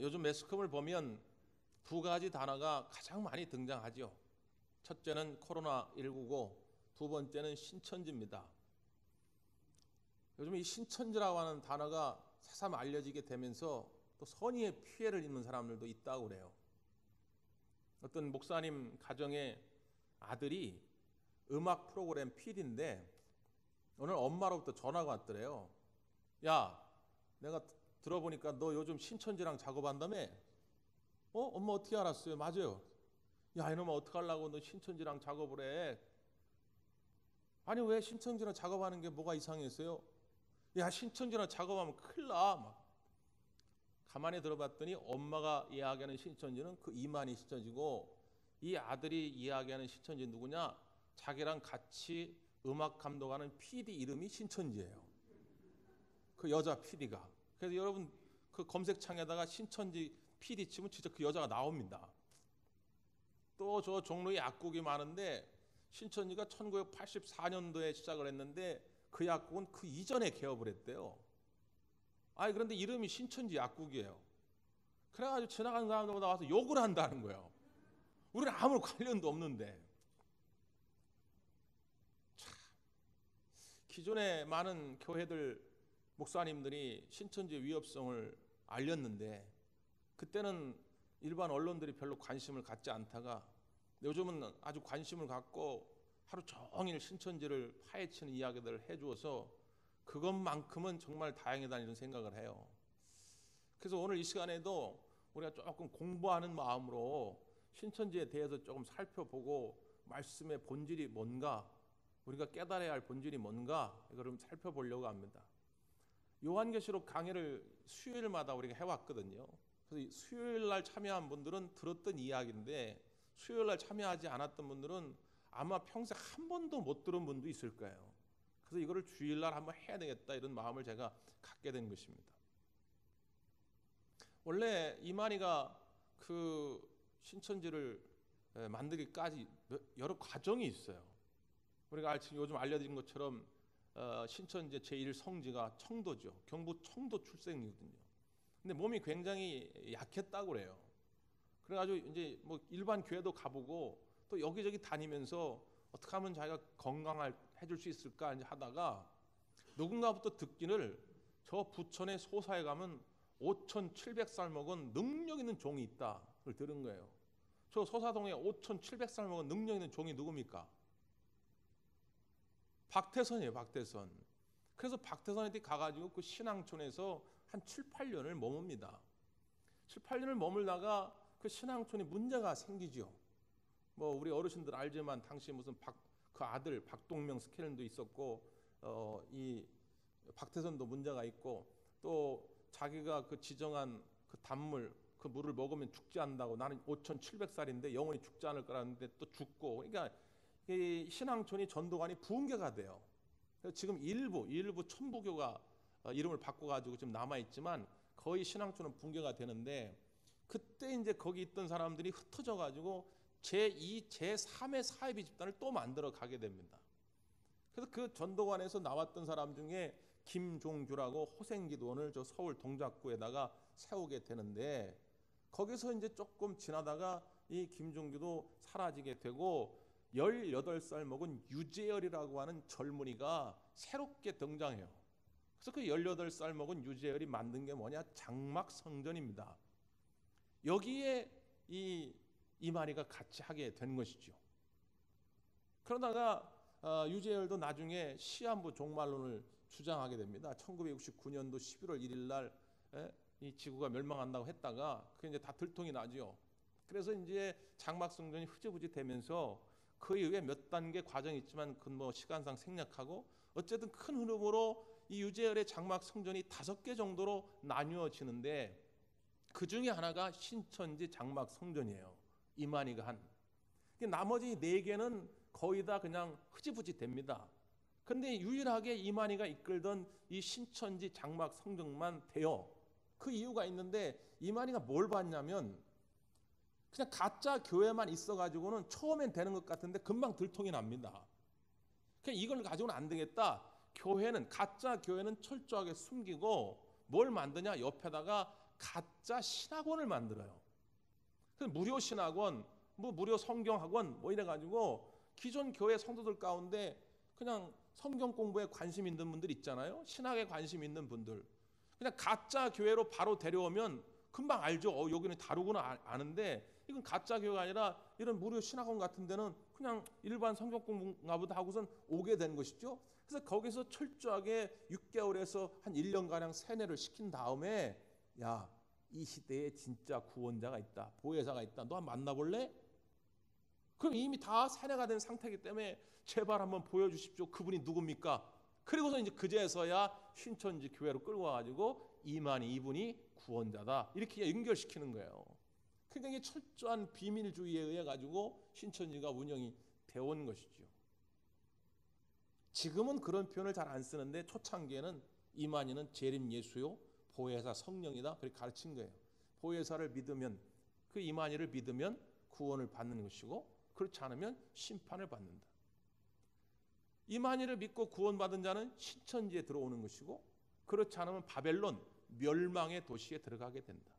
요즘 매스컴을 보면 두 가지 단어가 가장 많이 등장하죠. 첫째는 코로나19고 두 번째는 신천지입니다. 요즘 이 신천지라고 하는 단어가 새삼 알려지게 되면서 또 선의의 피해를 입는 사람들도 있다고 그래요. 어떤 목사님 가정의 아들이 음악 프로그램 PD인데 오늘 엄마로부터 전화가 왔더래요. 야, 내가 들어보니까 너 요즘 신천지랑 작업한다며? 엄마 어떻게 알았어요? 맞아요. 야, 이놈아 어떡하려고 너 신천지랑 작업을 해? 아니 왜 신천지랑 작업하는 게 뭐가 이상했어요? 야, 신천지랑 작업하면 큰일 나. 막 가만히 들어봤더니 엄마가 이야기하는 신천지는 그 이만희 신천지고 이 아들이 이야기하는 신천지 누구냐? 자기랑 같이 음악 감독하는 PD 이름이 신천지예요. 그 여자 PD가. 그래서 여러분 그 검색창에다가 신천지 PD 치면 진짜 그 여자가 나옵니다. 또 저 종로에 약국이 많은데 신천지가 1984년도에 시작을 했는데 그 약국은 그 이전에 개업을 했대요. 아니 그런데 이름이 신천지 약국이에요. 그래가지고 지나가는 사람들마다 와서 욕을 한다는 거예요. 우리는 아무 관련도 없는데. 기존에 많은 교회들 목사님들이 신천지의 위협성을 알렸는데 그때는 일반 언론들이 별로 관심을 갖지 않다가 요즘은 아주 관심을 갖고 하루 종일 신천지를 파헤치는 이야기들을 해주어서 그것만큼은 정말 다행이다 이런 생각을 해요. 그래서 오늘 이 시간에도 우리가 조금 공부하는 마음으로 신천지에 대해서 조금 살펴보고 말씀의 본질이 뭔가 우리가 깨달아야 할 본질이 뭔가 이걸 좀 살펴보려고 합니다. 요한계시록 강해를 수요일마다 우리가 해왔거든요. 그래서 수요일 날 참여한 분들은 들었던 이야기인데 수요일 날 참여하지 않았던 분들은 아마 평생 한 번도 못 들은 분도 있을 거예요. 그래서 이거를 주일 날 한번 해야 되겠다 이런 마음을 제가 갖게 된 것입니다. 원래 이만희가 그 신천지를 만들기까지 여러 과정이 있어요. 우리가 요즘 알려진 것처럼 신천지 제1성지가 청도죠. 경북 청도 출생이거든요. 근데 몸이 굉장히 약했다고 그래요. 그래가지고 이제 뭐 일반 교회도 가보고 또 여기저기 다니면서 어떻게 하면 자기가 건강해질 수 있을까 이제 하다가 누군가부터 듣기를 저 부천의 소사에 가면 5,700살 먹은 능력 있는 종이 있다. 그걸 들은 거예요. 저 소사동에 5,700살 먹은 능력 있는 종이 누굽니까? 박태선이에요. 박태선. 그래서 박태선한테 가가지고 그 신앙촌에서 한 7, 8년을 머뭅니다. 7, 8년을 머물다가 그 신앙촌에 문제가 생기죠. 뭐 우리 어르신들 알지만 당시 무슨 그 아들 박동명 스캔도 있었고 이 박태선도 문제가 있고 또 자기가 그 지정한 그 단물 그 물을 먹으면 죽지 않는다고 나는 5,700살인데 영원히 죽지 않을 거라는데 또 죽고 그러니까 이 신앙촌이 전도관이 붕괴가 돼요. 그래서 지금 일부 천부교가 이름을 바꿔가지고 지금 남아 있지만 거의 신앙촌은 붕괴가 되는데 그때 이제 거기 있던 사람들이 흩어져가지고 제2, 제3의 사이비 집단을 또 만들어 가게 됩니다. 그래서 그 전도관에서 나왔던 사람 중에 김종규라고 호생기도원을 저 서울 동작구에다가 세우게 되는데 거기서 이제 조금 지나다가 이 김종규도 사라지게 되고 18살 먹은 유재열이라고 하는 젊은이가 새롭게 등장해요. 그래서 그 18살 먹은 유재열이 만든 게 뭐냐? 장막성전입니다. 여기에 이 이만희가 같이 하게 된 것이죠. 그러다가 유재열도 나중에 시한부 종말론을 주장하게 됩니다. 1969년도 11월 1일 날 이 지구가 멸망한다고 했다가 그게 이제 다 들통이 나죠. 그래서 이제 장막성전이 흐지부지 되면서 그 이후에 몇 단계 과정이 있지만 그 뭐 시간상 생략하고 어쨌든 큰 흐름으로 이 유재열의 장막성전이 5개 정도로 나뉘어지는데 그 중에 하나가 신천지 장막성전이에요. 이만희가 한. 나머지 4개는 거의 다 그냥 흐지부지 됩니다. 그런데 유일하게 이만희가 이끌던 이 신천지 장막성전만 돼요. 그 이유가 있는데 이만희가 뭘 봤냐면 그냥 가짜 교회만 있어가지고는 처음엔 되는 것 같은데 금방 들통이 납니다. 그냥 이걸 가지고는 안 되겠다. 가짜 교회는 철저하게 숨기고 뭘 만드냐? 옆에다가 가짜 신학원을 만들어요. 그래서 무료 신학원, 무료 성경학원 이래가지고 기존 교회 성도들 가운데 그냥 성경 공부에 관심 있는 분들 있잖아요. 신학에 관심 있는 분들. 그냥 가짜 교회로 바로 데려오면 금방 알죠. 여기는 다르구나 아는데, 이건 가짜 교회가 아니라 이런 무료 신학원 같은 데는 그냥 일반 성경 공부나 보다 하고선 오게 된 것이죠. 그래서 거기서 철저하게 6개월에서 한 1년가량 세뇌를 시킨 다음에, 야, 이 시대에 진짜 구원자가 있다, 보혜사가 있다, 너 한번 만나볼래? 그럼 이미 다 세뇌가 된 상태이기 때문에 제발 한번 보여주십시오. 그분이 누굽니까? 그리고서 이제 그제서야 신천지 교회로 끌고 와가지고 이분이 구원자다, 이렇게 연결시키는 거예요. 그러니까 이게 철저한 비밀주의에 의해 가지고 신천지가 운영이 되어온 것이죠. 지금은 그런 표현을 잘 안 쓰는데 초창기에는 이만희는 재림 예수요, 보혜사 성령이다, 그렇게 가르친 거예요. 보혜사를 믿으면, 그 이만희를 믿으면 구원을 받는 것이고, 그렇지 않으면 심판을 받는다. 이만희를 믿고 구원받은 자는 신천지에 들어오는 것이고, 그렇지 않으면 바벨론, 멸망의 도시에 들어가게 된다.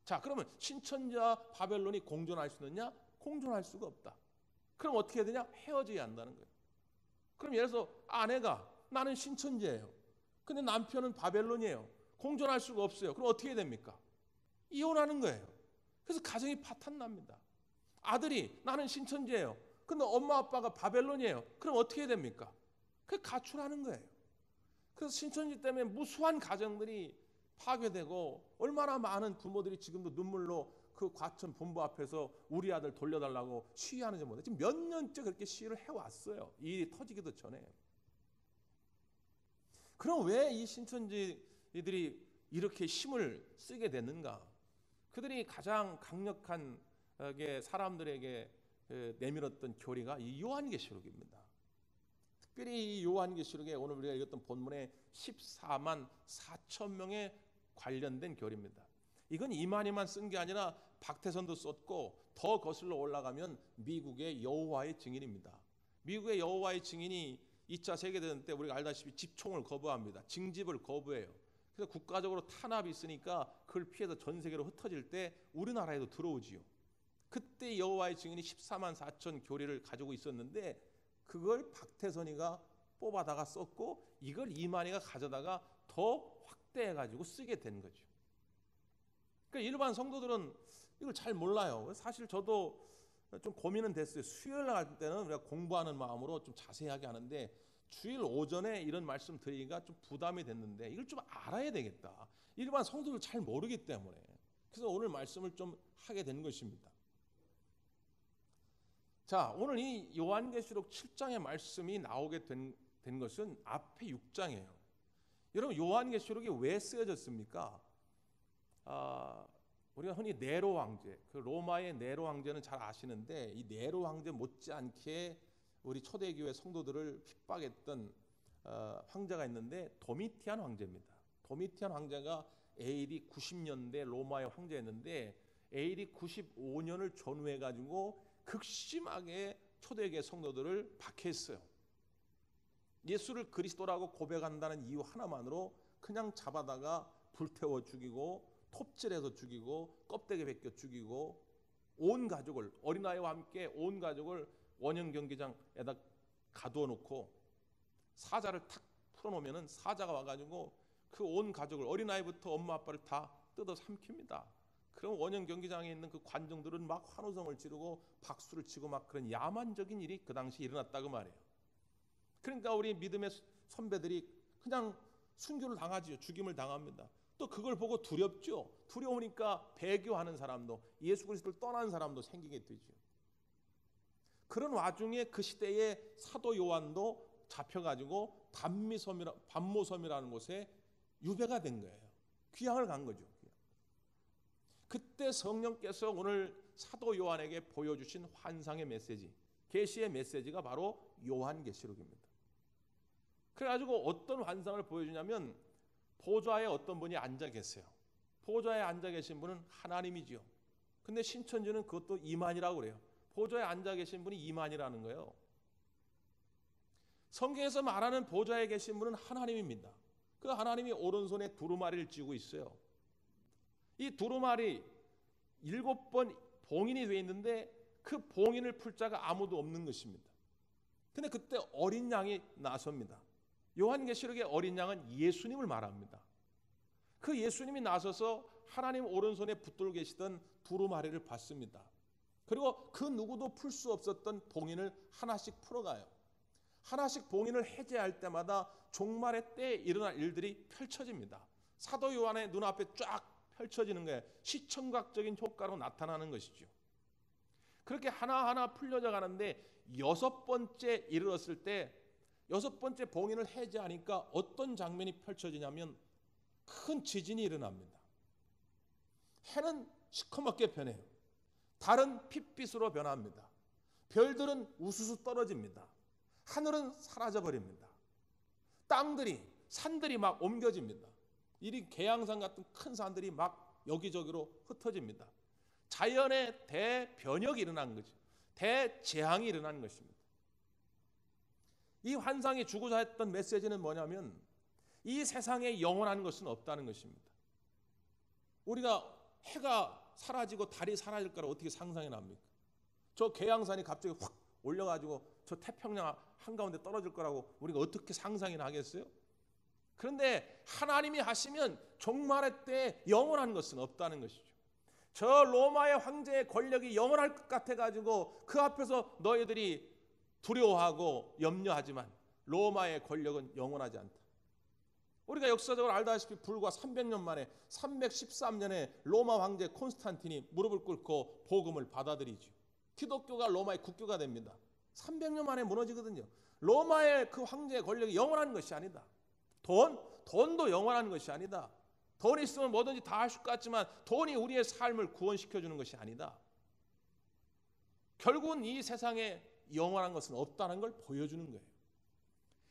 자, 그러면 신천지와 바벨론이 공존할 수 있느냐? 공존할 수가 없다. 그럼 어떻게 해야 되냐? 헤어져야 한다는 거예요. 그럼 예를 들어서 아내가, 나는 신천지예요, 근데 남편은 바벨론이에요. 공존할 수가 없어요. 그럼 어떻게 해야 됩니까? 이혼하는 거예요. 그래서 가정이 파탄납니다. 아들이, 나는 신천지예요, 근데 엄마 아빠가 바벨론이에요. 그럼 어떻게 해야 됩니까? 그 가출하는 거예요. 그래서 신천지 때문에 무수한 가정들이 파괴되고, 얼마나 많은 부모들이 지금도 눈물로 그 과천 본부 앞에서 우리 아들 돌려달라고 시위하는지 몰라요. 지금 몇 년째 그렇게 시위를 해왔어요. 이 일이 터지기도 전에. 그럼 왜 이 신천지들이 이렇게 힘을 쓰게 됐는가? 그들이 가장 강력한 사람들에게 내밀었던 교리가 이 요한계시록입니다. 특별히 이 요한계시록에 오늘 우리가 읽었던 본문에 14만 4천 명에 관련된 교리입니다. 이건 이만희만 쓴 게 아니라 박태선도 썼고, 더 거슬러 올라가면 미국의 여호와의 증인입니다. 미국의 여호와의 증인이 2차 세계대전 때 우리가 알다시피 집총을 거부합니다. 징집을 거부해요. 그래서 국가적으로 탄압이 있으니까 그걸 피해서 전 세계로 흩어질 때 우리나라에도 들어오지요. 그때 여호와의 증인이 14만 4천 교리를 가지고 있었는데, 그걸 박태선이가 뽑아다가 썼고, 이걸 이만희가 가져다가 더 확대해가지고 쓰게 된 거죠. 그러니까 일반 성도들은 이걸 잘 몰라요. 사실 저도 좀 고민은 됐어요. 수요일 날 할 때는 우리가 공부하는 마음으로 좀 자세하게 하는데, 주일 오전에 이런 말씀 드리기가 좀 부담이 됐는데, 이걸 좀 알아야 되겠다. 일반 성도들 잘 모르기 때문에. 그래서 오늘 말씀을 좀 하게 된 것입니다. 자, 오늘 이 요한계시록 7장의 말씀이 나오게 된 것은 앞에 6장이에요. 여러분, 요한계시록이 왜 쓰여졌습니까? 우리가 흔히 네로 황제, 그 로마의 네로 황제는 잘 아시는데, 이 네로 황제 못지않게 우리 초대교회 성도들을 핍박했던 황제가 있는데, 도미티안 황제입니다. 도미티안 황제가 AD 90년대 로마의 황제였는데, AD 95년을 전후해가지고 극심하게 초대교회 성도들을 박해했어요. 예수를 그리스도라고 고백한다는 이유 하나만으로 그냥 잡아다가 불태워 죽이고, 톱질해서 죽이고, 껍데기 벗겨 죽이고, 온 가족을, 어린아이와 함께 온 가족을 원형 경기장에다 가두어 놓고 사자를 탁 풀어놓으면 사자가 와가지고 그 온 가족을, 어린아이부터 엄마 아빠를 다 뜯어 삼킵니다. 그럼 원형 경기장에 있는 그 관중들은 막 환호성을 지르고 박수를 치고 막 그런 야만적인 일이 그 당시 일어났다고 말해요. 그러니까 우리 믿음의 선배들이 그냥 순교를 당하지요. 죽임을 당합니다. 또 그걸 보고 두렵죠. 두려우니까 배교하는 사람도, 예수 그리스도를 떠난 사람도 생기게 되죠. 그런 와중에 그 시대의 사도 요한도 잡혀가지고 반모섬이라는 곳에 유배가 된 거예요. 귀향을 간 거죠. 그때 성령께서 오늘 사도 요한에게 보여주신 환상의 메시지, 계시의 메시지가 바로 요한계시록입니다. 그래가지고 어떤 환상을 보여주냐면, 보좌에 어떤 분이 앉아 계세요. 보좌에 앉아 계신 분은 하나님이지요. 근데 신천지는 그것도 이만이라고 그래요. 보좌에 앉아 계신 분이 이만이라는 거예요. 성경에서 말하는 보좌에 계신 분은 하나님입니다. 그 하나님이 오른손에 두루마리를 쥐고 있어요. 이 두루마리 7번 봉인이 되어 있는데 그 봉인을 풀 자가 아무도 없는 것입니다. 근데 그때 어린 양이 나섭니다. 요한계시록의 어린 양은 예수님을 말합니다. 그 예수님이 나서서 하나님 오른손에 붙들고 계시던 두루마리를 받습니다. 그리고 그 누구도 풀 수 없었던 봉인을 하나씩 풀어가요. 하나씩 봉인을 해제할 때마다 종말의 때에 일어날 일들이 펼쳐집니다. 사도 요한의 눈앞에 쫙 펼쳐지는 거예요. 시청각적인 효과로 나타나는 것이죠. 그렇게 하나하나 풀려져 가는데 6번째 이르렀을 때 6번째 봉인을 해제하니까 어떤 장면이 펼쳐지냐면 큰 지진이 일어납니다. 해는 시커멓게 변해요. 달은 핏빛으로 변합니다. 별들은 우수수 떨어집니다. 하늘은 사라져버립니다. 땅들이 산들이 막 옮겨집니다. 이리 계양산 같은 큰 산들이 막 여기저기로 흩어집니다. 자연의 대변혁이 일어난 거죠. 대재앙이 일어난 것입니다. 이 환상이 주고자 했던 메시지는 뭐냐면 이 세상에 영원한 것은 없다는 것입니다. 우리가 해가 사라지고 달이 사라질 거라 어떻게 상상이 납니까? 저 계양산이 갑자기 확 올려가지고 저 태평양 한가운데 떨어질 거라고 우리가 어떻게 상상이나 하겠어요? 그런데 하나님이 하시면 종말의 때에 영원한 것은 없다는 것이죠. 저 로마의 황제의 권력이 영원할 것 같아가지고 그 앞에서 너희들이 두려워하고 염려하지만 로마의 권력은 영원하지 않다. 우리가 역사적으로 알다시피 불과 300년 만에 313년에 로마 황제 콘스탄틴이 무릎을 꿇고 복음을 받아들이죠. 기독교가 로마의 국교가 됩니다. 300년 만에 무너지거든요. 로마의 그 황제의 권력이 영원한 것이 아니다. 돈도 영원한 것이 아니다. 돈이 있으면 뭐든지 다 할 수 같지만 돈이 우리의 삶을 구원시켜주는 것이 아니다. 결국은 이 세상에 영원한 것은 없다는 걸 보여주는 거예요.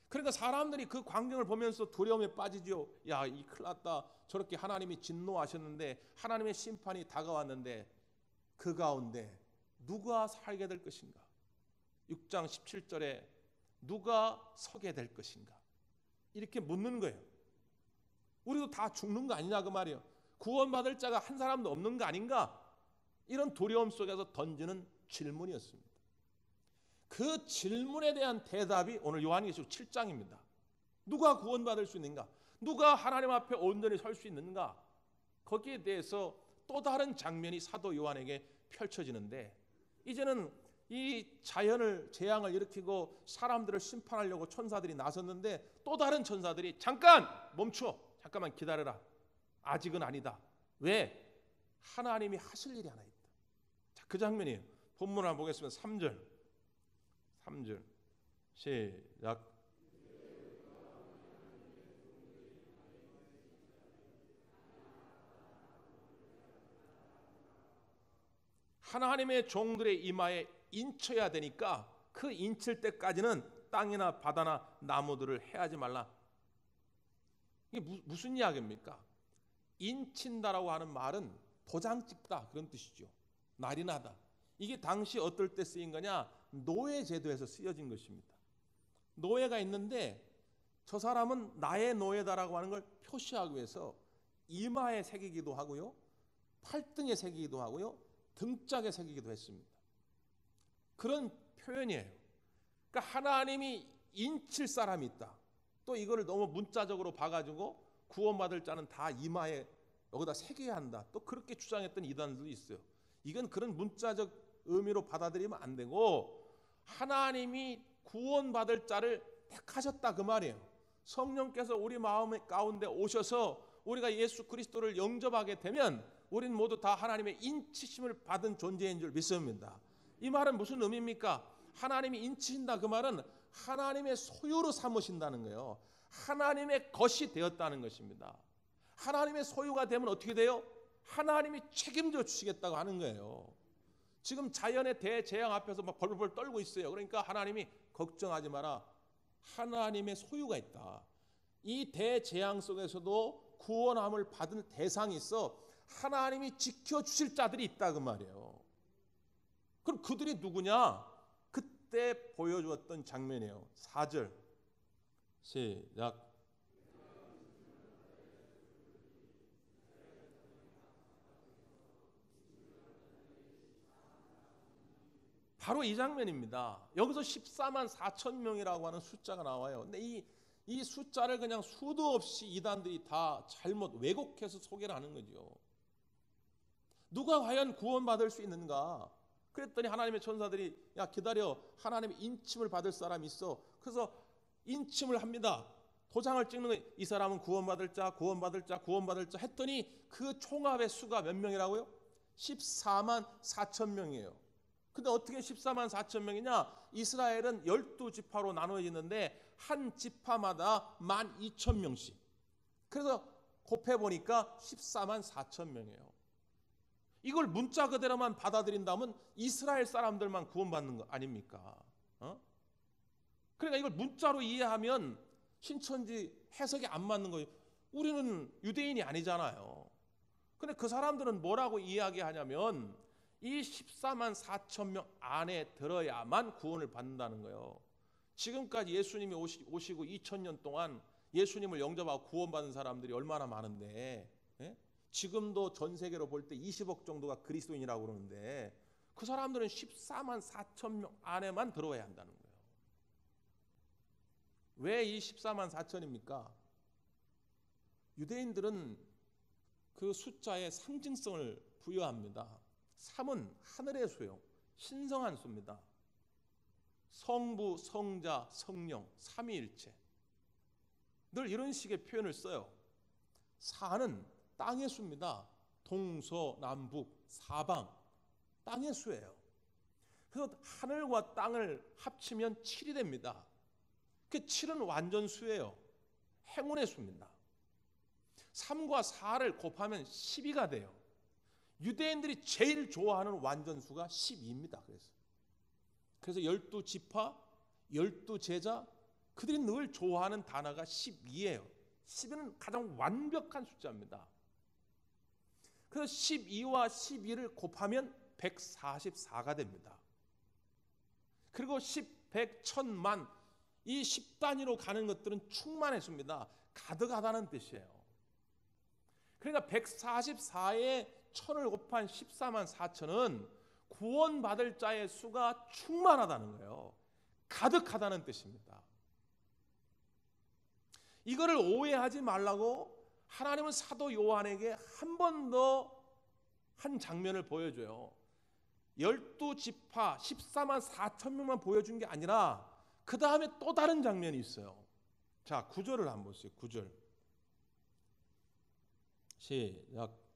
그러니까 사람들이 그 광경을 보면서 두려움에 빠지죠. 야, 이 큰일 났다. 저렇게 하나님이 진노하셨는데 하나님의 심판이 다가왔는데 그 가운데 누가 살게 될 것인가? 6장 17절에 누가 서게 될 것인가? 이렇게 묻는 거예요. 우리도 다 죽는 거 아니냐 그 말이에요. 구원받을 자가 한 사람도 없는 거 아닌가? 이런 두려움 속에서 던지는 질문이었습니다. 그 질문에 대한 대답이 오늘 요한계시록 7장입니다. 누가 구원받을 수 있는가? 누가 하나님 앞에 온전히 설 수 있는가? 거기에 대해서 또 다른 장면이 사도 요한에게 펼쳐지는데 이제는 이 자연을 재앙을 일으키고 사람들을 심판하려고 천사들이 나섰는데 또 다른 천사들이 잠깐 멈춰. 잠깐만 기다려라. 아직은 아니다. 왜? 하나님이 하실 일이 하나 있다. 자, 그 장면이에요. 본문을 한번 보겠습니다. 3절 시작. 하나님의 종들의 이마에 인쳐야 되니까 그 인칠 때까지는 땅이나 바다나 나무들을 해하지 말라. 이게 무슨 이야기입니까? 인친다라고 하는 말은 도장 찍다 그런 뜻이죠. 날인하다. 이게 당시 어떨 때 쓰인 거냐? 노예 제도에서 쓰여진 것입니다. 노예가 있는데 저 사람은 나의 노예다라고 하는 걸 표시하기 위해서 이마에 새기기도 하고요. 팔등에 새기기도 하고요. 등짝에 새기기도 했습니다. 그런 표현이에요. 그러니까 하나님이 인칠 사람이 있다. 또 이거를 너무 문자적으로 봐가지고 구원받을 자는 다 이마에 여기다 새겨야 한다. 또 그렇게 주장했던 이단들도 있어요. 이건 그런 문자적 의미로 받아들이면 안 되고 하나님이 구원받을 자를 택하셨다 그 말이에요. 성령께서 우리 마음 가운데 오셔서 우리가 예수 그리스도를 영접하게 되면 우리는 모두 다 하나님의 인치심을 받은 존재인 줄 믿습니다. 이 말은 무슨 의미입니까? 하나님이 인치신다 그 말은 하나님의 소유로 삼으신다는 거예요. 하나님의 것이 되었다는 것입니다. 하나님의 소유가 되면 어떻게 돼요? 하나님이 책임져 주시겠다고 하는 거예요. 지금 자연의 대재앙 앞에서 막 벌벌 떨고 있어요. 그러니까 하나님이 걱정하지 마라. 하나님의 소유가 있다. 이 대재앙 속에서도 구원함을 받은 대상이 있어 하나님이 지켜주실 자들이 있다 그 말이에요. 그럼 그들이 누구냐? 그때 보여주었던 장면이에요. 4절 시작. 바로 이 장면입니다. 여기서 14만 4천 명이라고 하는 숫자가 나와요. 근데 이 숫자를 그냥 수도 없이 이단들이 다 잘못 왜곡해서 소개를 하는 거죠. 누가 과연 구원받을 수 있는가? 그랬더니 하나님의 천사들이 야 기다려, 하나님의 인침을 받을 사람이 있어. 그래서 인침을 합니다. 도장을 찍는 거예요. 이 사람은 구원받을 자, 구원받을 자, 구원받을 자 했더니 그 총합의 수가 몇 명이라고요? 14만 4천 명이에요. 근데 어떻게 14만 4천 명이냐? 이스라엘은 12지파로 나눠지는데 한 지파마다 12,000명씩. 그래서 곱해보니까 14만 4천 명이에요. 이걸 문자 그대로만 받아들인다면 이스라엘 사람들만 구원받는 거 아닙니까? 그러니까 이걸 문자로 이해하면 신천지 해석이 안 맞는 거예요. 우리는 유대인이 아니잖아요. 근데 그 사람들은 뭐라고 이야기하냐면 이 14만 4천 명 안에 들어야만 구원을 받는다는 거예요. 지금까지 예수님이 오시고 2000년 동안 예수님을 영접하고 구원받은 사람들이 얼마나 많은데, 예? 지금도 전 세계로 볼 때 20억 정도가 그리스도인이라고 그러는데 그 사람들은 14만 4천 명 안에만 들어와야 한다는 거예요. 왜 이 14만 4천입니까? 유대인들은 그 숫자에 상징성을 부여합니다. 3은 하늘의 수요, 신성한 수입니다. 성부, 성자, 성령, 삼위일체. 늘 이런 식의 표현을 써요. 4는 땅의 수입니다. 동서남북 사방, 땅의 수예요. 그래서 하늘과 땅을 합치면 7이 됩니다. 그 7은 완전수예요. 행운의 수입니다. 3과 4를 곱하면 12가 돼요. 유대인들이 제일 좋아하는 완전수가 12입니다. 그래서 12지파, 12제자, 그들이 늘 좋아하는 단어가 12예요. 12는 가장 완벽한 숫자입니다. 그래서 12와 12를 곱하면 144가 됩니다. 그리고 10, 100, 1000만, 이 10단위로 가는 것들은 충만의 수입니다. 가득하다는 뜻이에요. 그러니까 144에 1000을 곱한 14만 4천은 구원받을 자의 수가 충만하다는 거예요. 가득하다는 뜻입니다. 이거를 오해하지 말라고 하나님은 사도 요한에게 한 번 더 한 장면을 보여줘요. 12지파 14만 4천 명만 보여준 게 아니라 그 다음에 또 다른 장면이 있어요. 자, 9절을 한번 보세요. 9절 시작.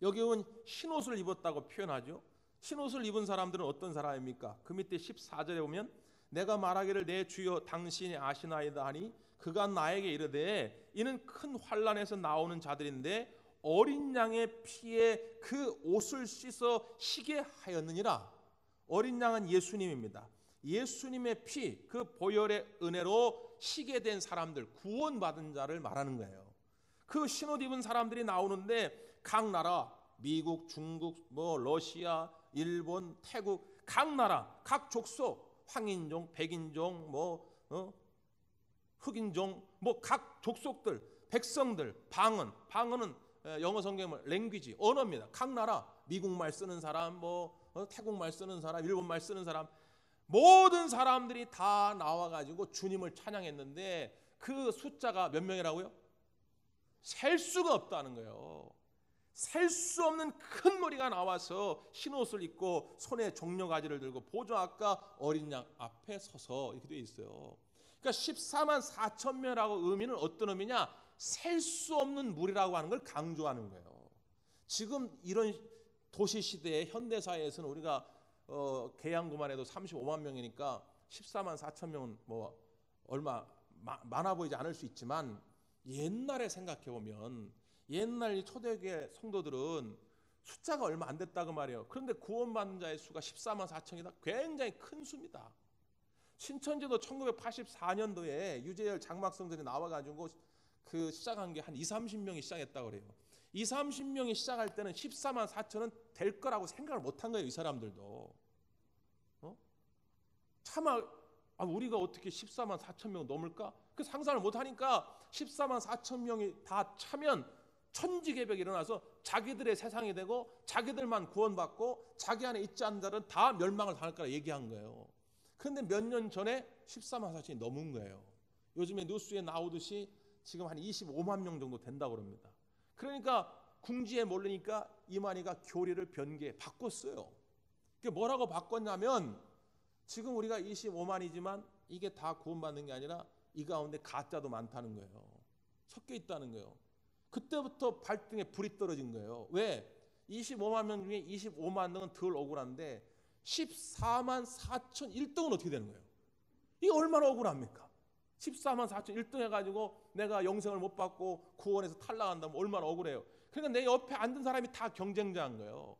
여기 온 흰옷을 입었다고 표현하죠. 흰옷을 입은 사람들은 어떤 사람입니까? 그 밑에 14절에 보면 내가 말하기를 내 주여 당신이 아시나이다 하니 그가 나에게 이르되 이는 큰 환난에서 나오는 자들인데 어린 양의 피에 그 옷을 씻어 희게 하였느니라. 어린 양은 예수님입니다. 예수님의 피, 그 보혈의 은혜로 희게 된 사람들, 구원받은 자를 말하는 거예요. 그 흰옷 입은 사람들이 나오는데 각 나라, 미국, 중국, 러시아, 일본, 태국, 각 나라, 각 족속, 황인종, 백인종, 흑인종, 각 족속들, 백성들, 방언은 영어 성경은 랭귀지, 언어입니다. 각 나라, 미국말 쓰는 사람, 태국말 쓰는 사람, 일본말 쓰는 사람, 모든 사람들이 다 나와가지고 주님을 찬양했는데 그 숫자가 몇 명이라고요? 셀 수가 없다는 거예요. 셀 수 없는 큰 무리가 나와서 흰옷을 입고 손에 종려가지를 들고 보좌 앞과 어린 양 앞에 서서 이렇게 되어 있어요. 그러니까 14만 4천 명이라고 의미는 어떤 의미냐? 셀 수 없는 무리라고 하는 걸 강조하는 거예요. 지금 이런 도시 시대의 현대사회에서는 우리가 계양구만 해도 35만 명이니까 14만 4천 명은 얼마 많아 보이지 않을 수 있지만 옛날에 생각해 보면 옛날 초대교회 성도들은 숫자가 얼마 안 됐다고 말이에요. 그런데 구원받는 자의 수가 14만 4천이다. 굉장히 큰 수입니다. 신천지도 1984년도에 유재열 장막성들이 나와가지고 그 시작한 게 한 20-30명이 시작했다고 그래요. 20-30명이 시작할 때는 14만 4천은 될 거라고 생각을 못한 거예요. 이 사람들도. 차마 우리가 어떻게 14만 4천 명 넘을까? 그 상상을 못하니까 14만 4천 명이 다 차면 천지개벽이 일어나서 자기들의 세상이 되고 자기들만 구원받고 자기 안에 있지 않는 자들은 다 멸망을 당할 거라 얘기한 거예요. 그런데 몇 년 전에 14만 4천이 넘은 거예요. 요즘에 뉴스에 나오듯이 지금 한 25만 명 정도 된다고 그럽니다. 그러니까 궁지에 몰리니까 이만희가 교리를 변기에 바꿨어요. 그게 뭐라고 바꿨냐면 지금 우리가 25만이지만 이게 다 구원받는 게 아니라 이 가운데 가짜도 많다는 거예요. 섞여 있다는 거예요. 그때부터 발등에 불이 떨어진 거예요. 왜? 25만 명 중에 25만 명은 덜 억울한데 14만 4천 1등은 어떻게 되는 거예요? 이게 얼마나 억울합니까? 14만 4천 1등 해가지고 내가 영생을 못 받고 구원에서 탈락한다면 얼마나 억울해요. 그러니까 내 옆에 앉은 사람이 다 경쟁자인 거예요.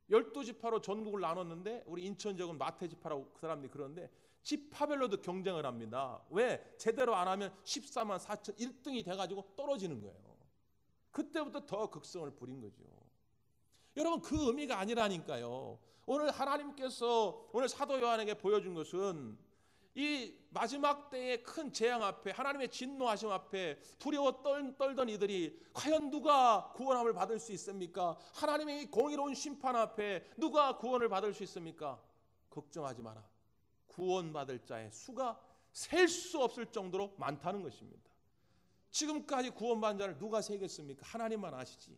12지파로 전국을 나눴는데 우리 인천 지역은 마태지파라고 그 사람들이 그러는데 지파별로도 경쟁을 합니다. 왜? 제대로 안 하면 14만 4천 1등이 돼가지고 떨어지는 거예요. 그때부터 더 극성을 부린 거죠. 여러분 그 의미가 아니라니까요. 오늘 하나님께서 오늘 사도 요한에게 보여준 것은 이 마지막 때의 큰 재앙 앞에 하나님의 진노하심 앞에 두려워 떨던 이들이 과연 누가 구원함을 받을 수 있습니까? 하나님의 이 공의로운 심판 앞에 누가 구원을 받을 수 있습니까? 걱정하지 마라. 구원받을 자의 수가 셀 수 없을 정도로 많다는 것입니다. 지금까지 구원받은 자를 누가 세겠습니까? 하나님만 아시지.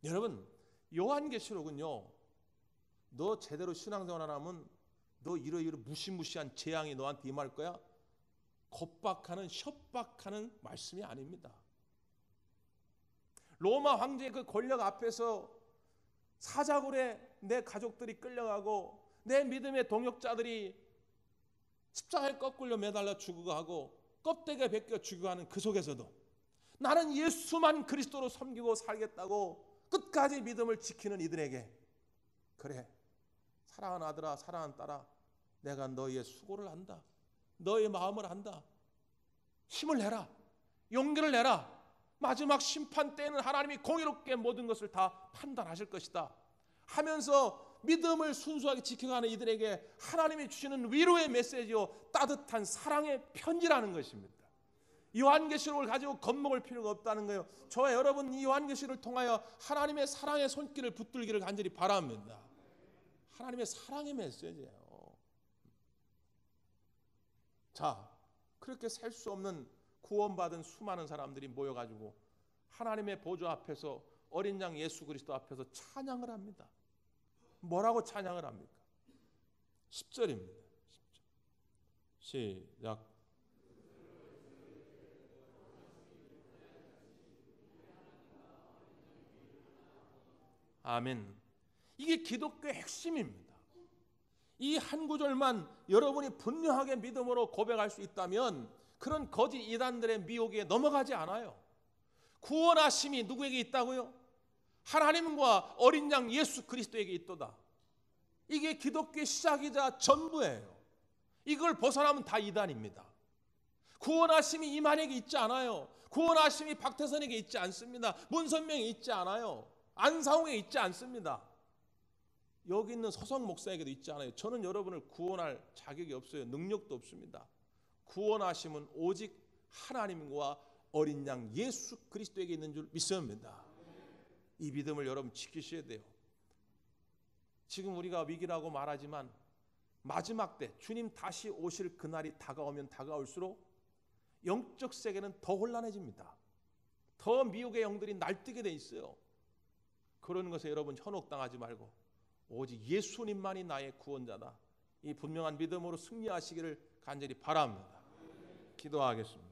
여러분 요한계시록은요, 너 제대로 신앙생활 안 하면 너 이러이러 무시무시한 재앙이 너한테 임할 거야. 겁박하는 협박하는 말씀이 아닙니다. 로마 황제의 그 권력 앞에서 사자굴에 내 가족들이 끌려가고 내 믿음의 동역자들이 십자가에 거꾸로 매달려 죽고 하고 껍데기에 벗겨 죽고 하는 그 속에서도 나는 예수만 그리스도로 섬기고 살겠다고 끝까지 믿음을 지키는 이들에게, 그래 사랑하는 아들아 사랑하는 딸아, 내가 너희의 수고를 안다. 너희의 마음을 안다. 힘을 내라. 용기를 내라. 마지막 심판 때에는 하나님이 공의롭게 모든 것을 다 판단하실 것이다 하면서 믿음을 순수하게 지켜가는 이들에게 하나님이 주시는 위로의 메시지요, 따뜻한 사랑의 편지라는 것입니다. 요한계시록을 가지고 겁먹을 필요가 없다는 거예요. 저와 여러분 이 요한계시록을 통하여 하나님의 사랑의 손길을 붙들기를 간절히 바랍니다. 하나님의 사랑의 메시지예요. 자, 그렇게 셀 수 없는 구원받은 수많은 사람들이 모여가지고 하나님의 보좌 앞에서 어린 양 예수 그리스도 앞에서 찬양을 합니다. 뭐라고 찬양을 합니까? 10절입니다. 10절. 시작. 아멘. 이게 기독교의 핵심입니다. 이 한 구절만 여러분이 분명하게 믿음으로 고백할 수 있다면 그런 거짓 이단들의 미혹에 넘어가지 않아요. 구원하심이 누구에게 있다고요? 하나님과 어린 양 예수 그리스도에게 있도다. 이게 기독교의 시작이자 전부예요. 이걸 벗어나면 다 이단입니다. 구원하심이 이만에게 있지 않아요. 구원하심이 박태선에게 있지 않습니다. 문선명에 있지 않아요. 안상홍에 있지 않습니다. 여기 있는 서성 목사에게도 있지 않아요. 저는 여러분을 구원할 자격이 없어요. 능력도 없습니다. 구원하심은 오직 하나님과 어린 양 예수 그리스도에게 있는 줄 믿습니다. 이 믿음을 여러분 지키셔야 돼요. 지금 우리가 위기라고 말하지만 마지막 때 주님 다시 오실 그날이 다가오면 다가올수록 영적 세계는 더 혼란해집니다. 더 미혹의 영들이 날뛰게 돼 있어요. 그런 것에 여러분 현혹당하지 말고 오직 예수님만이 나의 구원자다. 이 분명한 믿음으로 승리하시기를 간절히 바랍니다. 기도하겠습니다.